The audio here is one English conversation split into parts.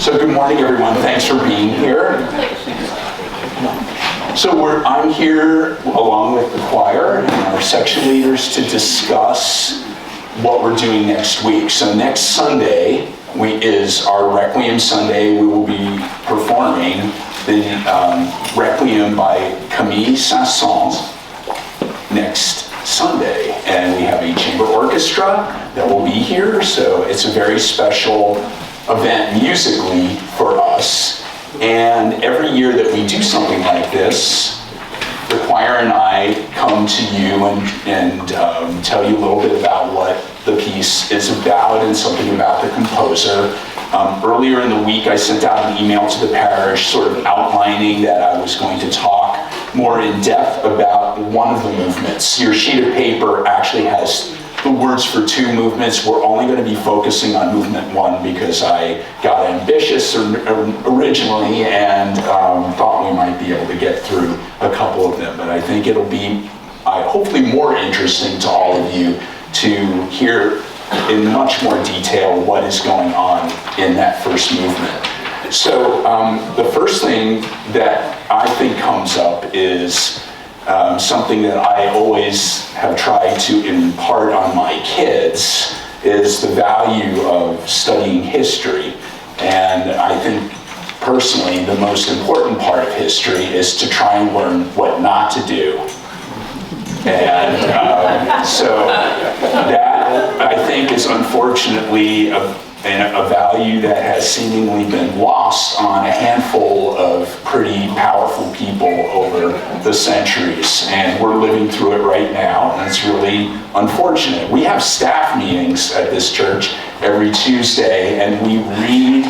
So good morning, everyone. Thanks for being here. So I'm here along with the choir and our section leaders to discuss what we're doing next week. So next Sunday is our Requiem Sunday. We will be performing the Requiem by Camille Saint-Saëns next Sunday. And we have a chamber orchestra that will be here. So it's a very special event musically for us. And every year that we do something like this, the choir and I come to you and tell you a little bit about what the piece is about and something about the composer. Earlier in the week, I sent out an email to the parish sort of outlining that I was going to talk more in depth about one of the movements. Your sheet of paper actually has the words for two movements. We're only going to be focusing on movement one because I got ambitious originally and thought we might be able to get through a couple of them. But I think it'll be hopefully more interesting to all of you to hear in much more detail what is going on in that first movement. So the first thing that I think comes up is something that I always have tried to impart on my kids is the value of studying history. And I think personally the most important part of history is to try and learn what not to do. And so that I think is unfortunately a value that has seemingly been lost on a handful of pretty powerful people over the centuries. And we're living through it right now, and it's really unfortunate. We have staff meetings at this church every Tuesday, and we read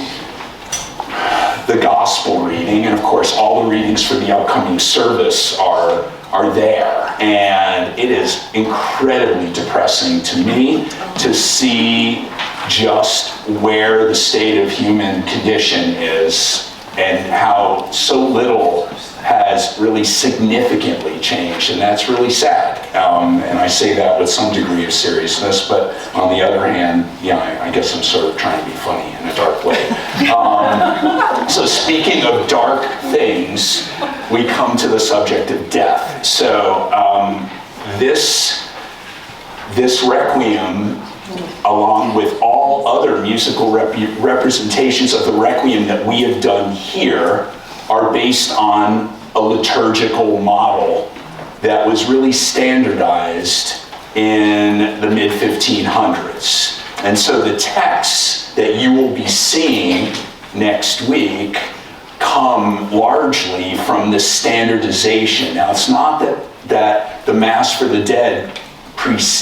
the gospel reading, and of course all the readings for the upcoming service are there. And it is incredibly depressing to me to see just where the state of human condition is and how so little has really significantly changed, and that's really sad. And I say that with some degree of seriousness, but on the other hand, I guess I'm sort of trying to be funny in a dark way. So speaking of dark things, we come to the subject of death. So this Requiem, along with all other musical representations of the Requiem that we have done here, are based on a liturgical model that was really standardized in the mid-1500s. And so the texts that you will be seeing next week come largely from this standardization. Now, it's not that the Mass for the Dead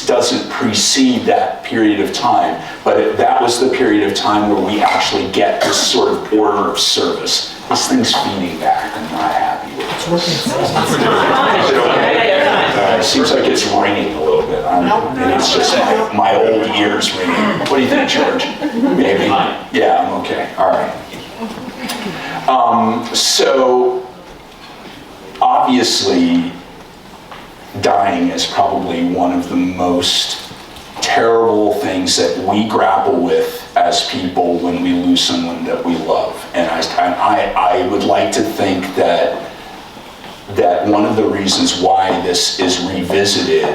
doesn't precede that period of time, but that was the period of time where we actually get this sort of order of service. This thing's feeding back. I'm not happy with it. Is it okay? It seems like it's ringing a little bit. And it's just my old ears ringing. What do you think, George? Maybe? Yeah, I'm okay. All right. So, obviously, dying is probably one of the most terrible things that we grapple with as people when we lose someone that we love. And I would like to think that one of the reasons why this is revisited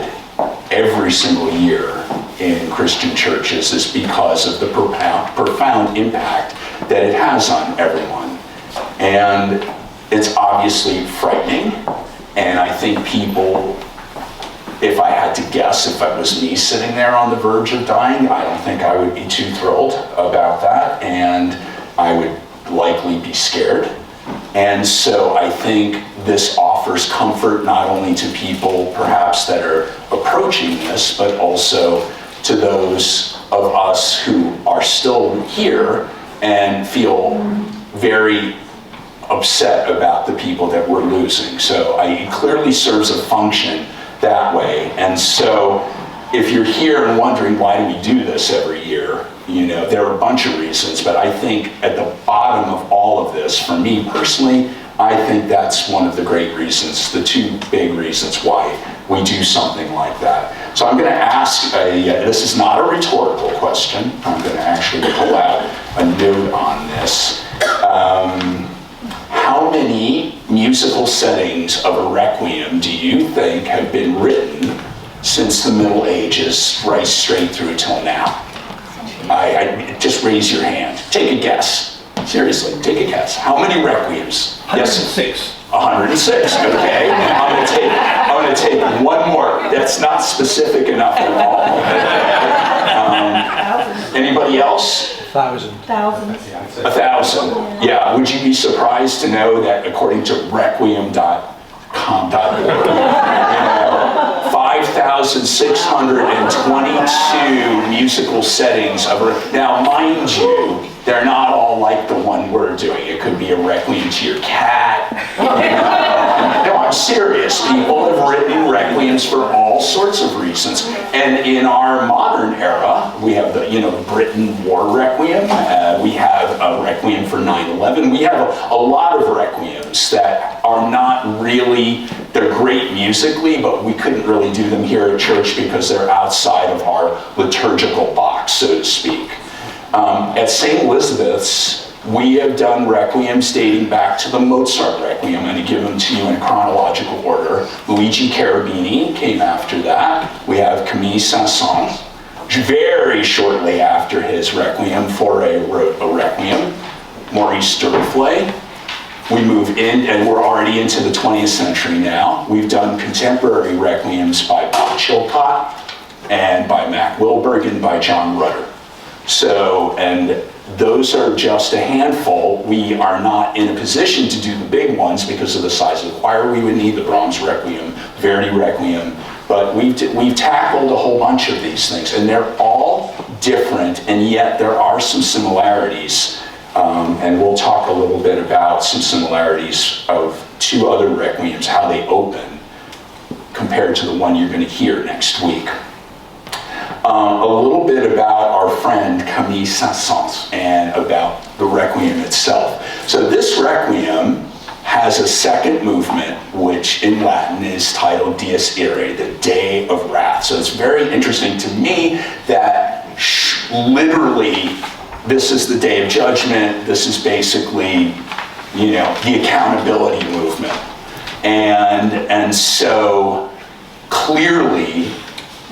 every single year in Christian churches is because of the profound impact that it has on everyone. And it's obviously frightening, and I think people, if I had to guess, if it was me sitting there on the verge of dying, I don't think I would be too thrilled about that, and I would likely be scared. And so I think this offers comfort not only to people perhaps that are approaching this, but also to those of us who are still here and feel very upset about the people that we're losing. So it clearly serves a function that way. And so if you're here and wondering why do we do this every year, there are a bunch of reasons, but I think at the bottom of all of this, for me personally, I think that's one of the great reasons, the two big reasons why we do something like that. So I'm going to ask, this is not a rhetorical question, I'm going to actually pull out a note on this. How many musical settings of a requiem do you think have been written since the Middle Ages, right straight through till now? Just raise your hand. Take a guess. Seriously, take a guess. How many requiems? 106. 106, okay. I'm gonna take one more. That's not specific enough at all. Anybody else? 1,000. Thousands. 1,000. Yeah, would you be surprised to know that according to requiem.com.org, 5,622 musical settings of now, mind you, they're not all like the one we're doing. It could be a requiem to your cat. No, I'm serious. People have written requiems for all sorts of reasons. And in our modern era, we have the Britain War Requiem. We have a requiem for 9/11. We have a lot of requiems that are not really, they're great musically, but we couldn't really do them here at church because they're outside of our liturgical box, so to speak. At St. Elizabeth's, we have done requiems dating back to the Mozart Requiem. I'm going to give them to you in chronological order. Luigi Cherubini came after that. We have Camille Saint-Saëns. Very shortly after his Requiem, Fauré wrote a Requiem. Maurice Duruflé. We move in, and we're already into the 20th century now. We've done contemporary requiems by Bob Chilcott, and by Mac Wilberg, and by John Rutter. So, and those are just a handful. We are not in a position to do the big ones because of the size of the choir. We would need the Brahms Requiem, Verdi Requiem, but we've tackled a whole bunch of these things, and they're all different, and yet there are some similarities. And we'll talk a little bit about some similarities of two other requiems, how they open compared to the one you're going to hear next week. A little bit about our friend Camille Saint-Saëns and about the Requiem itself. So this Requiem has a second movement, which in Latin is titled Dies Irae, the Day of Wrath. So it's very interesting to me that literally this is the Day of Judgment. This is basically, the accountability movement. And so clearly,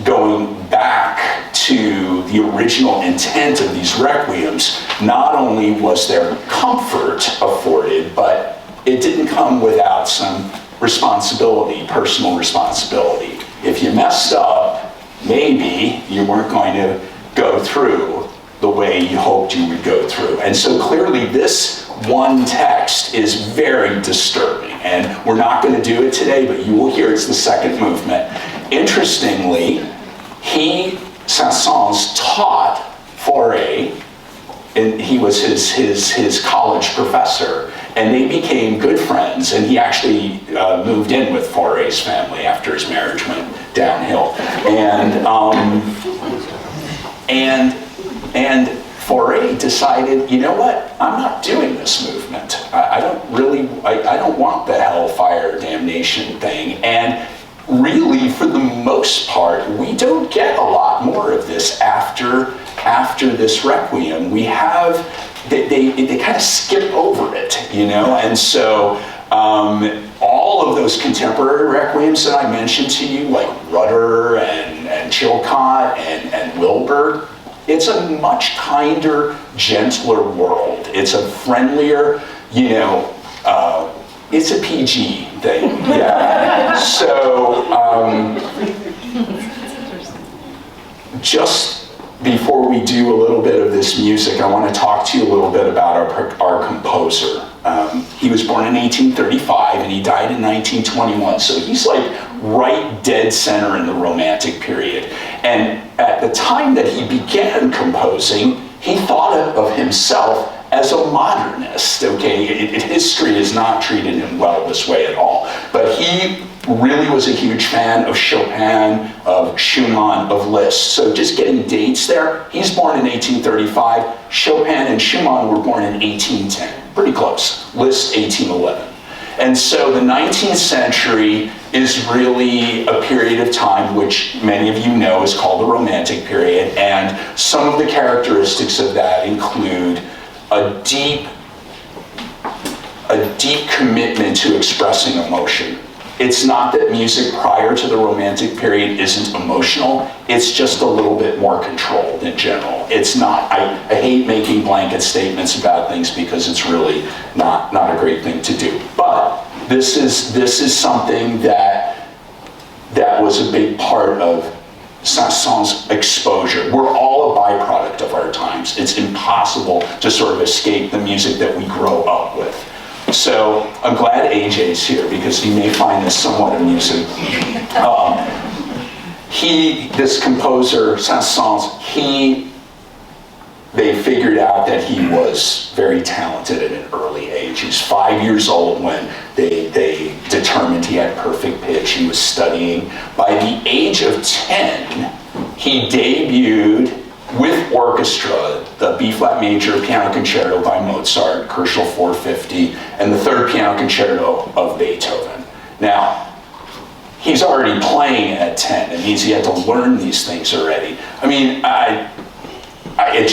going back to the original intent of these requiems, not only was there comfort afforded, but it didn't come without some responsibility, personal responsibility. If you messed up, maybe you weren't going to go through the way you hoped you would go through. And so clearly this one text is very disturbing, and we're not going to do it today, but you will hear it's the second movement. Interestingly, Saint-Saëns taught Fauré, and he was his college professor, and they became good friends, and he actually moved in with Fauré's family after his marriage went downhill. And Fauré decided, you know what, I'm not doing this movement. I don't want the hellfire damnation thing. And really, for the most part, we don't get a lot more of this after this Requiem. We have, they kind of skip over it, and so all of those contemporary Requiems that I mentioned to you, like Rutter and Chilcott and Wilberg, it's a much kinder, gentler world. It's a friendlier, it's a PG thing, yeah. So, just before we do a little bit of this music, I want to talk to you a little bit about our composer. He was born in 1835 and he died in 1921, so he's like right dead center in the Romantic period. And at the time that he began composing, he thought of himself as a modernist, okay? History has not treated him well this way at all. But he really was a huge fan of Chopin, of Schumann, of Liszt. So just getting dates there, he's born in 1835. Chopin and Schumann were born in 1810, pretty close. Liszt, 1811. And so the 19th century is really a period of time which many of you know is called the Romantic period, and some of the characteristics of that include a deep a deep commitment to expressing emotion. It's not that music prior to the Romantic period isn't emotional, it's just a little bit more controlled in general. It's not, I hate making blanket statements about things because it's really not a great thing to do. But this is something that was a big part of Saint-Saëns' exposure. We're all a byproduct of our times. It's impossible to sort of escape the music that we grow up with. So I'm glad AJ's here because he may find this somewhat amusing. This composer, Saint-Saëns, they figured out that he was very talented at an early age. He's 5 years old when they determined he had perfect pitch. He was studying. By the age of 10, he debuted with orchestra the B-flat major piano concerto by Mozart, Kerschel 450, and the third piano concerto of Beethoven. Now, he's already playing at 10. It means he had to learn these things already. I mean, it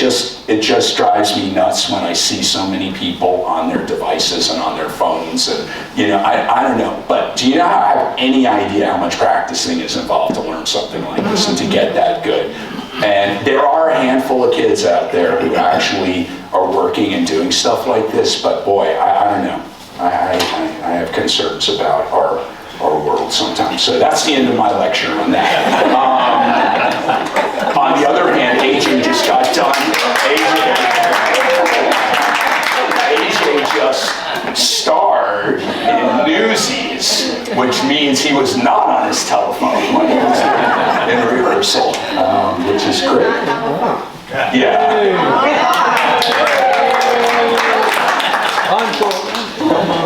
just drives me nuts when I see so many people on their devices and on their phones, and I don't know. But do you know I have any idea how much practicing is involved to learn something like this and to get that good? And there are a handful of kids out there who actually are working and doing stuff like this, but boy, I don't know. I have concerns about our world sometimes. So that's the end of my lecture on that. On the other hand, AJ just got done. AJ just starred in Newsies, which means he was not on his telephone when he was in rehearsal, which is great. Yeah.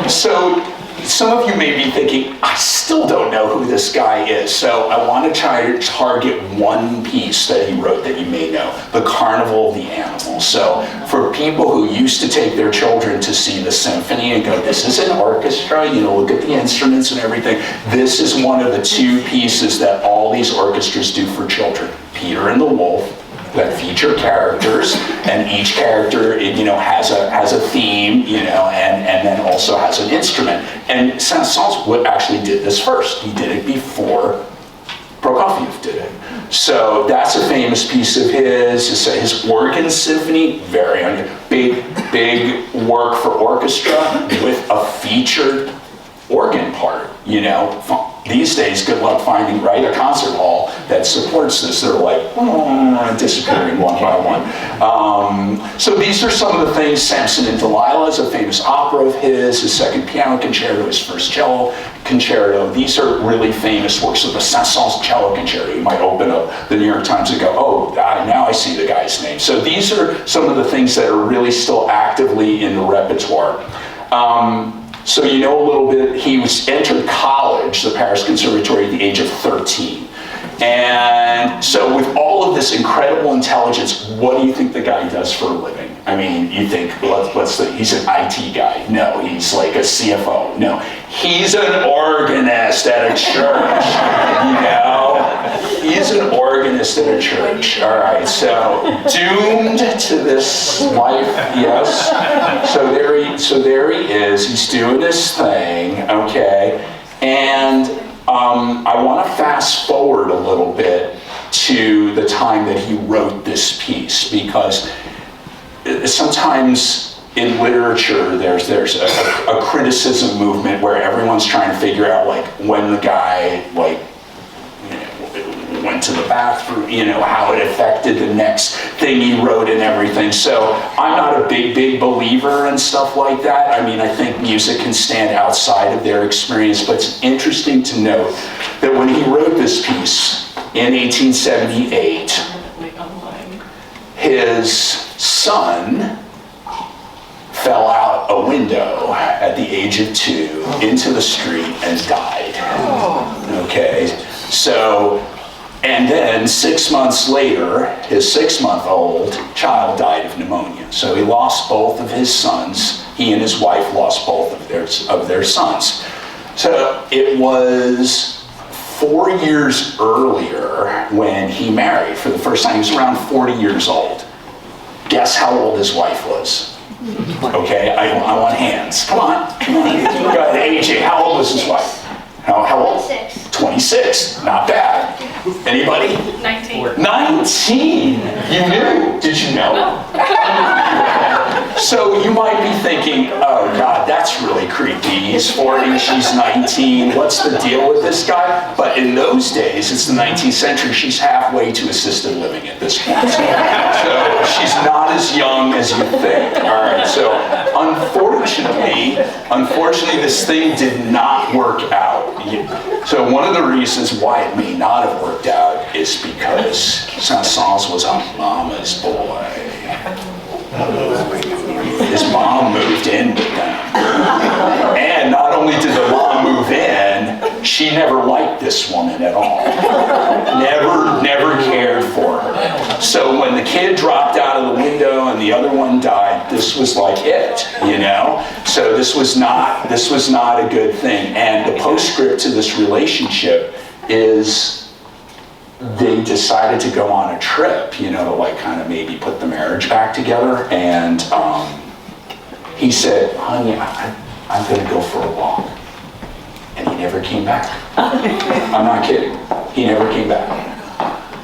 So some of you may be thinking, I still don't know who this guy is. So I want to try to target one piece that he wrote that you may know, The Carnival of the Animals. So for people who used to take their children to see the symphony and go, this is an orchestra, look at the instruments and everything. This is one of the two pieces that all these orchestras do for children. Peter and the Wolf, that feature characters, and each character has a theme, and then also has an instrument. And Saint-Saëns actually did this first. He did it before Prokofiev did it. So that's a famous piece of his organ symphony, very big work for orchestra with a featured organ part. These days, good luck finding a concert hall that supports this. They're like disappearing one by one. So these are some of the things. Samson and Delilah is a famous opera of his second piano concerto, his first cello concerto. These are really famous works. So the Saint-Saëns cello concerto, you might open up the New York Times and go, now I see the guy's name. So these are some of the things that are really still actively in the repertoire. So a little bit, he entered college, the Paris Conservatory, at the age of 13. And so with all of this incredible intelligence, what do you think the guy does for a living? I mean, you think, let's think, he's an IT guy. No, he's like a CFO. No, he's an organist at a church, He's an organist at a church. All right, so doomed to this life, yes. So there he is. He's doing this thing, okay. And I want to fast forward a little bit to the time that he wrote this piece, because sometimes in literature there's a criticism movement where everyone's trying to figure out when the guy went to the bathroom, how it affected the next thing he wrote and everything. So I'm not a big believer in stuff like that. I mean, I think music can stand outside of their experience, but it's interesting to note that when he wrote this piece in 1878, his son fell out a window at the age of 2 into the street and died. Okay, so, and then 6 months later, his 6-month-old child died of pneumonia. So he lost both of his sons. He and his wife lost both of their sons. So it was 4 years earlier when he married for the first time. He was around 40 years old. Guess how old his wife was? Okay, I want hands. Come on. Go ahead, AJ, how old was his wife? How old? 26. 26, not bad. Anybody? 19. 19! You knew? Did you know? So you might be thinking, oh God, that's really creepy. He's 40, she's 19. What's the deal with this guy? But in those days, it's the 19th century, she's halfway to assisted living at this point. So she's not as young as you think. All right, so unfortunately, this thing did not work out. So one of the reasons why it may not have worked out is because Saint-Saëns was a mama's boy. His mom moved in with them. And not only did the mom move in, she never liked this woman at all. Never cared for her. So when the kid dropped out of the window and the other one died, this was like it, you know? So this was not a good thing. And the postscript to this relationship is they decided to go on a trip, you know, to like kind of maybe put the marriage back together. And he said, honey, I'm going to go for a walk. And he never came back. I'm not kidding. He never came back.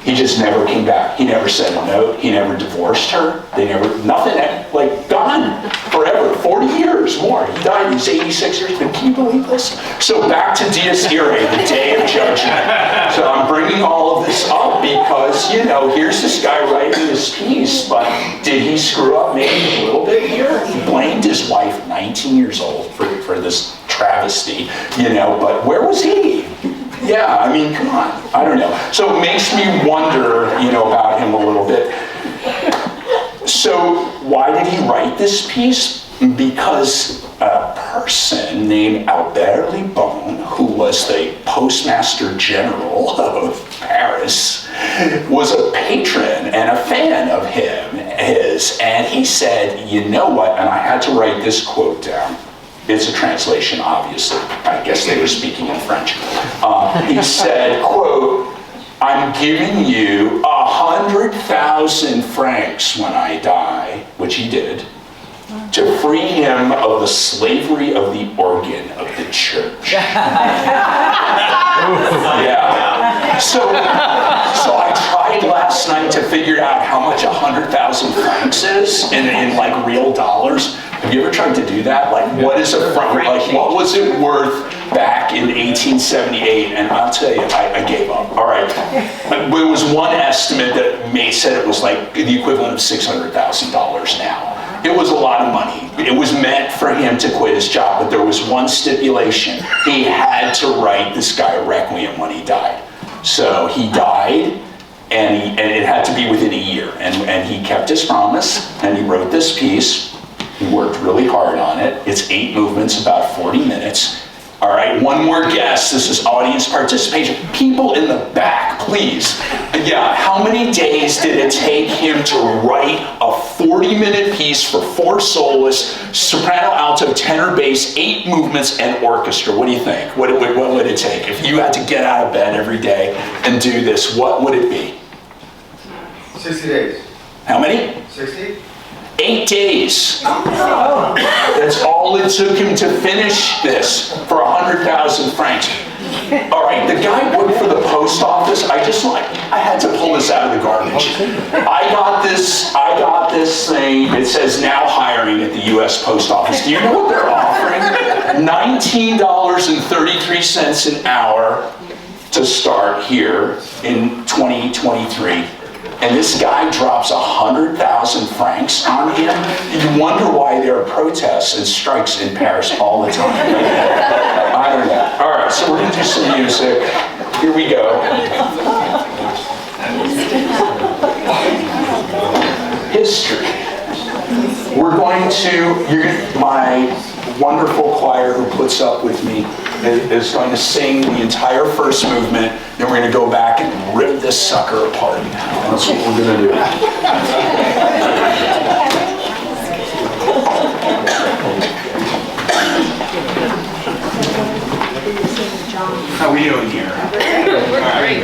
He just never came back. He never sent a note. He never divorced her. They never, nothing, like gone forever, 40 years more. He died, he's 86 years old. Can you believe this? So back to Dies Irae, the day of judgment. So I'm bringing all of this up because, you know, here's this guy writing this piece, but did he screw up maybe a little bit here? He blamed his wife, 19 years old, for this travesty, you know, but where was he? Yeah, I mean, come on. I don't know. So it makes me wonder, you know, about him a little bit. So why did he write this piece? Because a person named Albert Libon, who was the Postmaster General of Paris, was a patron and a fan of his, and he said, you know what, and I had to write this quote down. It's a translation, obviously. I guess they were speaking in French. He said, quote, I'm giving you 100,000 francs when I die, which he did, to free him of the slavery of the organ of the church. Yeah. So I tried last night to figure out how much 100,000 francs is in like real dollars. Have you ever tried to do that? Like, what is a franc? Like, what was it worth back in 1878? And I'll tell you, I gave up. All right. There was one estimate that said it was like the equivalent of $600,000 now. It was a lot of money. It was meant for him to quit his job, but there was one stipulation. He had to write this guy a Requiem when he died. So he died, and it had to be within a year. And he kept his promise, and he wrote this piece. He worked really hard on it. It's 8 movements, about 40 minutes. All right, one more guess. This is audience participation. People in the back, please. Yeah, how many days did it take him to write a 40-minute piece for 4 soloists, soprano, alto, tenor, bass, 8 movements, and orchestra? What do you think? What would it take? If you had to get out of bed every day and do this, what would it be? 60 days. How many? 60? 8 days. That's all it took him to finish this for 100,000 francs. All right, the guy worked for the post office. I had to pull this out of the garbage. I got this thing. It says now hiring at the U.S. Post Office. Do you know what they're offering? $19.33 an hour to start here in 2023. And this guy drops 100,000 francs on him. You wonder why there are protests and strikes in Paris all the time. I don't know. All right, so we're going to do some music. Here we go. History. We're going to, my wonderful choir who puts up with me is going to sing the entire first movement, then we're going to go back and rip this sucker apart. That's what we're going to do. How are we doing here? All right.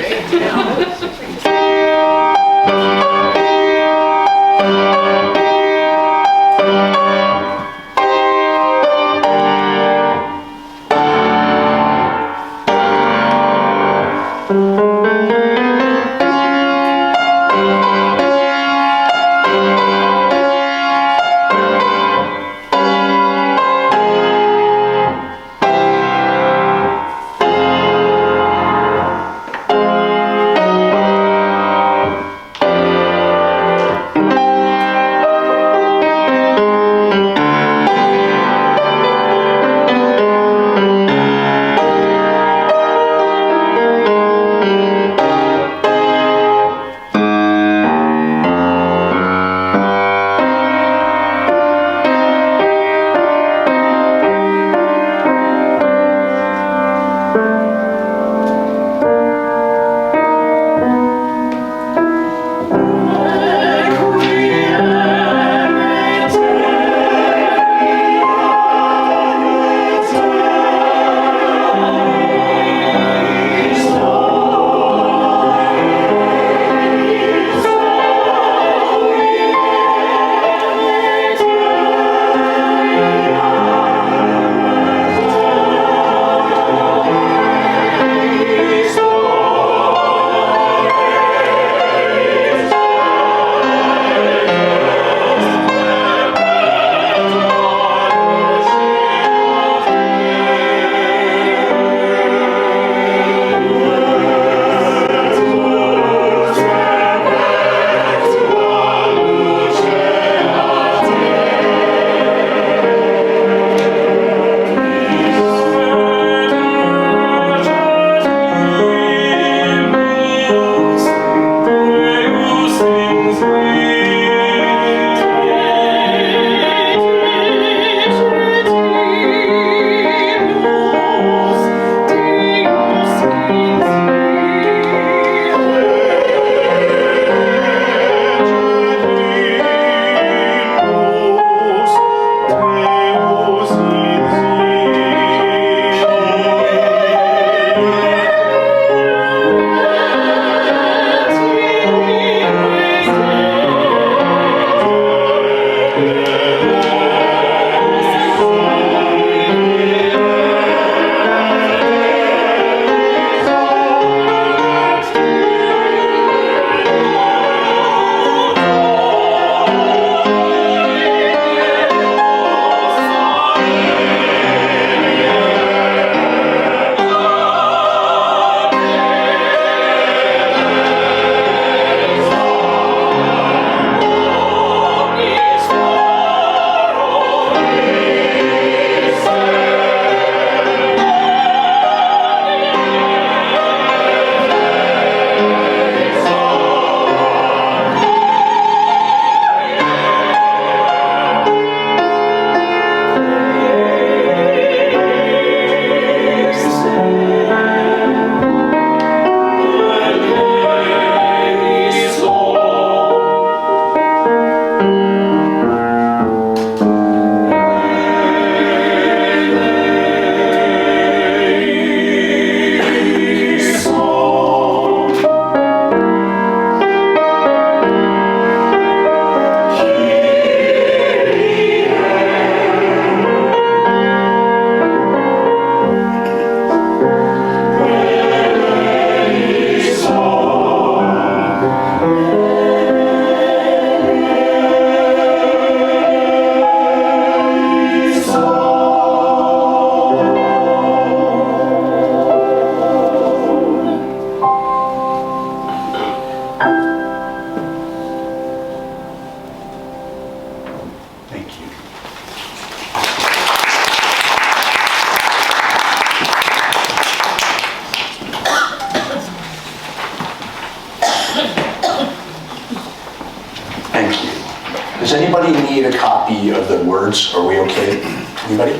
Does anybody need a copy of the words? Are we okay? Anybody?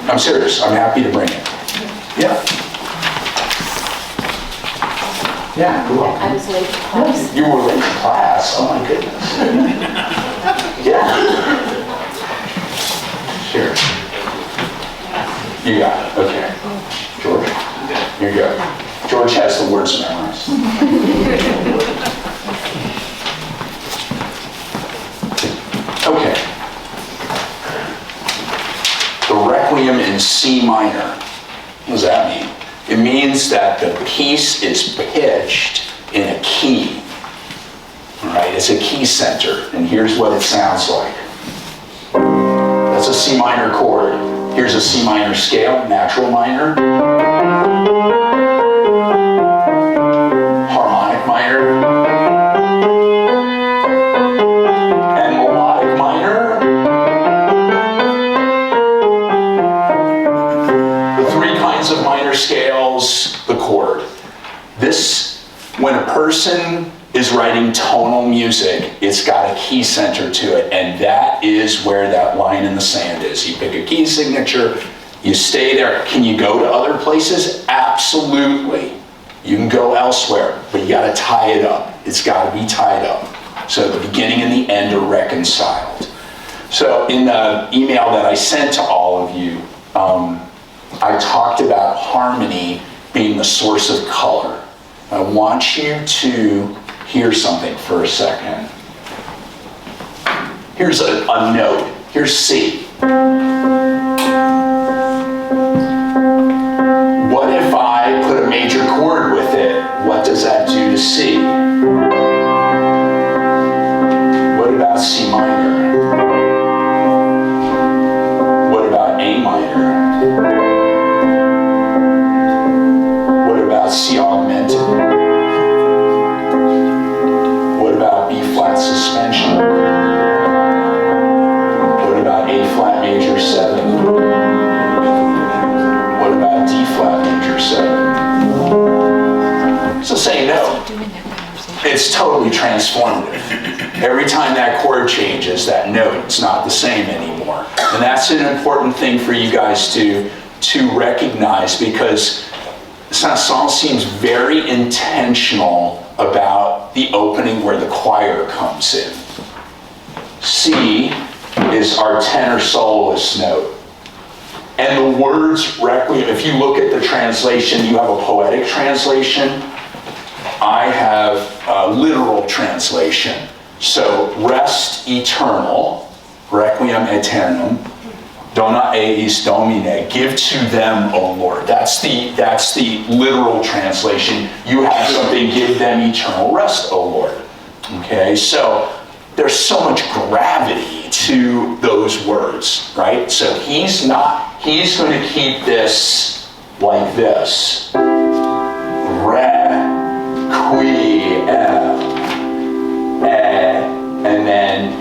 I'm serious. I'm happy to bring it. Yeah. Yeah, you're welcome. I was late to class. You were late to class. Oh my goodness. Yeah. Sure. You got it. Okay. George? You're good. George has the words memorized. Okay. The Requiem in C minor. What does that mean? It means that the piece is pitched in a key. All right, it's a key center, and here's what it sounds like. That's a C minor chord. Here's a C minor scale, natural minor, harmonic minor, and melodic minor. The three kinds of minor scales, the chord. This, when a person is writing tonal music, it's got a key center to it, and that is where that line in the sand is. You pick a key signature, you stay there. Can you go to other places? Absolutely. You can go elsewhere, but you gotta tie it up. It's gotta be tied up. So the beginning and the end are reconciled. So in the email that I sent to all of you, I talked about harmony being the source of color. I want you to hear something for a second. Here's a note. Here's C. What if I put a major chord with it? What does that do to C? What about C minor? What about A minor? What about C augmented? What about B flat suspension? What about A flat major 7? What about D flat major 7? It's the same note. It's totally transformative. Every time that chord changes, that note is not the same anymore. And that's an important thing for you guys to recognize, because Saint-Saëns seems very intentional about the opening where the choir comes in. C is our tenor soloist note. And the words Requiem, if you look at the translation, you have a poetic translation. I have a literal translation. So, rest eternal, Requiem aeternum, dona eis Domine, give to them, O Lord. That's the literal translation. You have something, give them eternal rest, O Lord. Okay, so there's so much gravity to those words, right? So he's going to keep this like this. Requiem, and then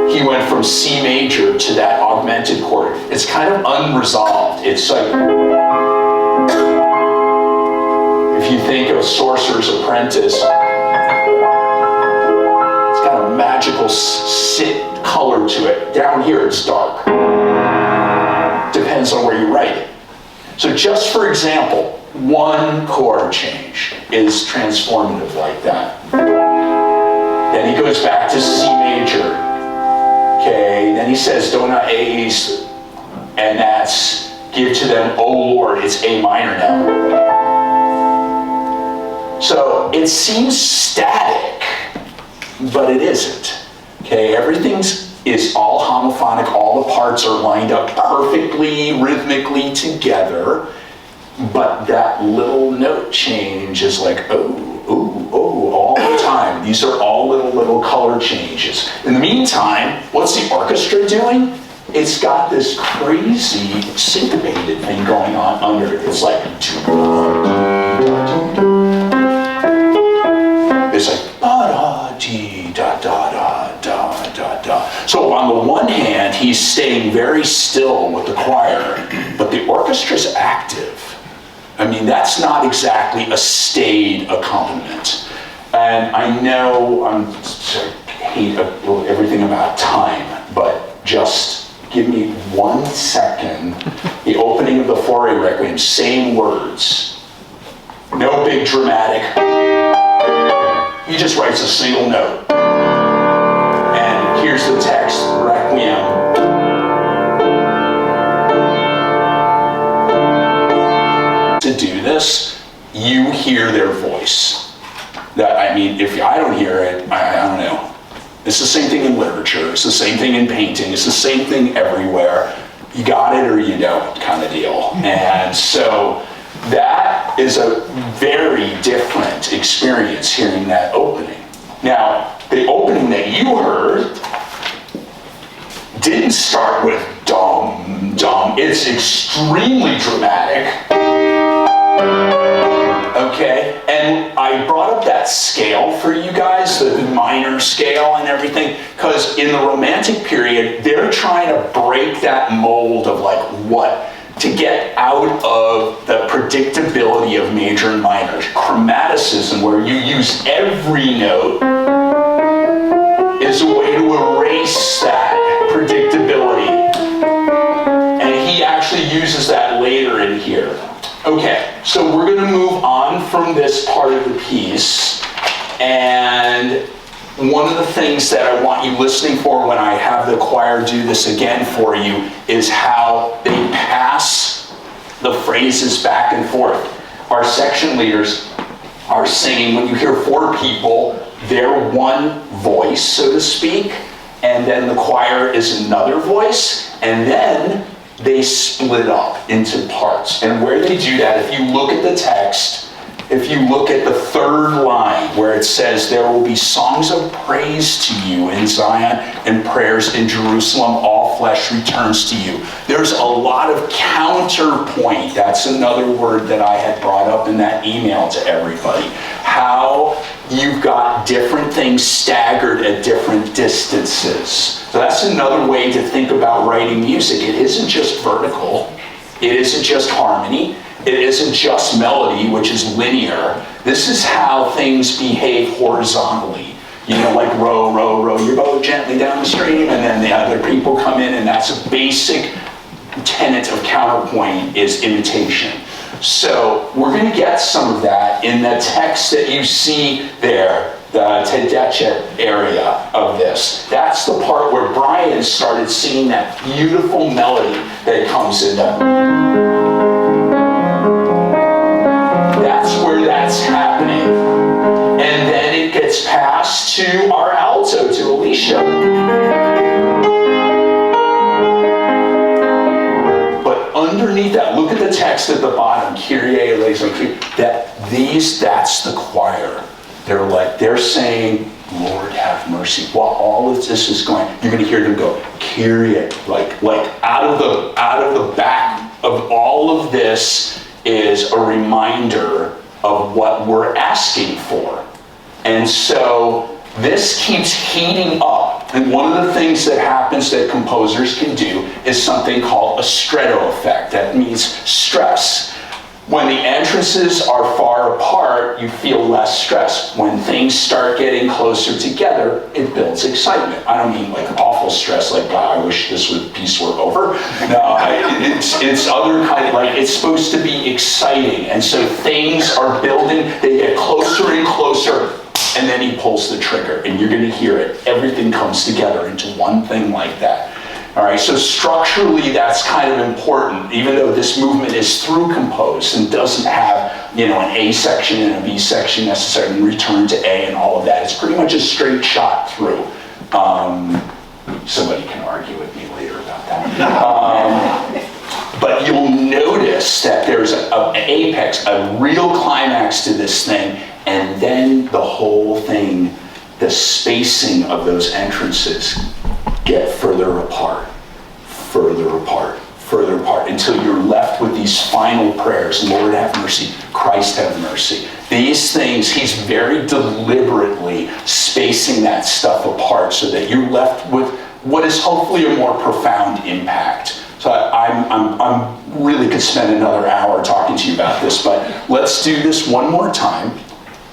he went from C major to that augmented chord. It's kind of unresolved. It's like, if you think of Sorcerer's Apprentice, it's got a magical color to it. Down here it's dark. Depends on where you write it. So just for example, one chord change is transformative like that. Then he goes back to C major. Okay, then he says, Dona eis, and that's give to them, O Lord. It's A minor now. So it seems static, but it isn't. Okay, everything is all homophonic. All the parts are lined up perfectly, rhythmically together. But that little note change is like, oh, all the time. These are all little color changes. In the meantime, what's the orchestra doing? It's got this crazy syncopated thing going on under it. It's like, it's like, ba-da-dee-da-da-da-da-da-da. So on the one hand, he's staying very still with the choir, but the orchestra's active. I mean, that's not exactly a staid accompaniment. And I know I'm hate everything about time, but just give me 1 second. The opening of the Fauré Requiem, same words. No big dramatic. He just writes a single note. And here's the text, Requiem. To do this, you hear their voice. I mean, if I don't hear it, I don't know. It's the same thing in literature. It's the same thing in painting. It's the same thing everywhere. You got it or you don't kind of deal. And so that is a very different experience hearing that opening. Now, the opening that you heard didn't start with dum, dum. It's extremely dramatic. Okay, and I brought up that scale for you guys, the minor scale and everything, because in the Romantic period, they're trying to break that mold of like what? To get out of the predictability of major and minor. Chromaticism, where you use every note, is a way to erase that predictability. And he actually uses that later in here. Okay, so we're going to move on from this part of the piece, and one of the things that I want you listening for when I have the choir do this again for you is how they pass the phrases back and forth. Our section leaders are singing, when you hear 4 people, they're one voice, so to speak, and then the choir is another voice, and then they split up into parts. And where they do that, if you look at the text, if you look at the 3rd line where it says, there will be songs of praise to you in Zion and prayers in Jerusalem, all flesh returns to you. There's a lot of counterpoint. That's another word that I had brought up in that email to everybody. How you've got different things staggered at different distances. So that's another way to think about writing music. It isn't just vertical. It isn't just harmony. It isn't just melody, which is linear. This is how things behave horizontally. You know, like row, row, row your boat gently down the stream, and then the other people come in, and that's a basic tenet of counterpoint is imitation. So we're going to get some of that in the text that you see there, the Tedechet area of this. That's the part where Brian started singing that beautiful melody that comes in there. That's where that's happening. And then it gets passed to our alto, to Alicia. Underneath that, look at the text at the bottom, Kyrie eleison, that's the choir. They're saying, Lord have mercy. While all of this is going, you're going to hear them go, Kyrie, like out of the back of all of this is a reminder of what we're asking for. And so this keeps heating up. And one of the things that happens that composers can do is something called a stretto effect. That means stress. When the entrances are far apart, you feel less stress. When things start getting closer together, it builds excitement. I don't mean like awful stress, like, wow, I wish this piece were over. No, it's other kind of, like, it's supposed to be exciting. And so things are building, they get closer and closer, and then he pulls the trigger, and you're going to hear it. Everything comes together into one thing like that. All right, so structurally, that's kind of important, even though this movement is through composed and doesn't have, an A section and a B section necessarily, and return to A and all of that. It's pretty much a straight shot through. Somebody can argue with me later about that. But you'll notice that there's an apex, a real climax to this thing, and then the whole thing, the spacing of those entrances get further apart, until you're left with these final prayers. Lord have mercy, Christ have mercy. These things, he's very deliberately spacing that stuff apart so that you're left with what is hopefully a more profound impact. So I'm really could spend another hour talking to you about this, but let's do this one more time,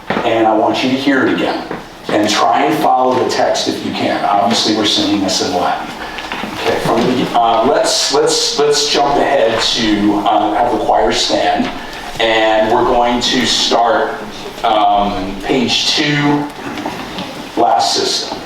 and I want you to hear it again. and try and follow the text if you can. Obviously, we're singing this in Latin. Okay, let's jump ahead to have the choir stand, and we're going to start page 2, last system.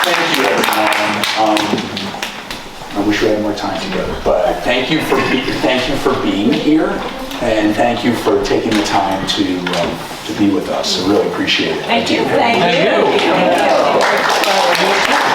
Thank you, everyone. I wish we had more time together, but thank you for being here, and thank you for taking the time to be with us. I really appreciate it. Thank you. Thank you.